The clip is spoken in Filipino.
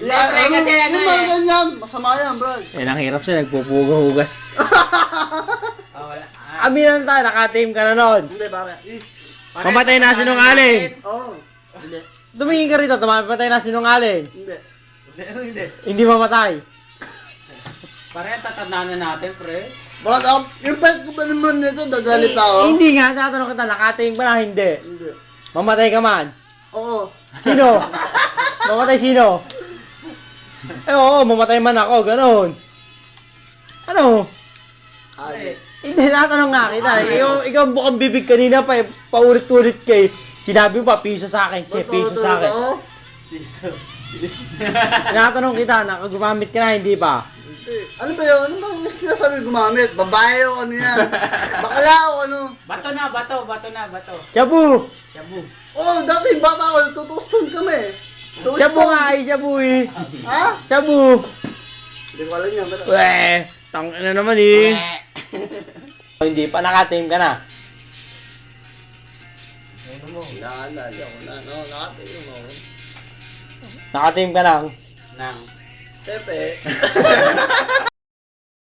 Pre, kasi ano yung mga ganyan, masama yan, bro. Eh, ang hirap siya, nagpupuga-hugas. Wala. Amin lang tayo, naka-team ka na nun. Hindi, pare. Pamatay na sinungaling. Oo. Hindi. Tumingin ka rito, pamatay na sinungaling. Hindi. Hindi. Hindi mamatay. Pare, tatandaan na natin, pre. Baka yung pet ko pa naman nito, nagalit ako. Hindi nga, tatanong kita, naka-team ba na hindi? Hindi. Mamatay ka man. Oo. Sino? Mamatay sino? Eh oo, mamatay man ako, ganon. Ano? Ay. Hindi, tatanong nga kita. Ikaw bukang bibig kanina pa, paulit-ulit kay. Sinabi mo pa, piso sa akin, piso sa akin. Tinatanong kita, nakagumamit ka na, hindi pa. Ano ba yun? Ano bang sinasabi gumamit? Babae o ano yan? Bakla o ano? Bato na, bato. Shabu! Shabu. Oh, dati bata ako, tutuston kami. Shabu nga ay shabu eh. Ha? Shabu! Hindi ko alam yan. Pero... Weh, tang na naman eh. Hindi pa, naka-team ka na. Wala, nakatingin mo. Naka-team ka lang. Nang. Tepe.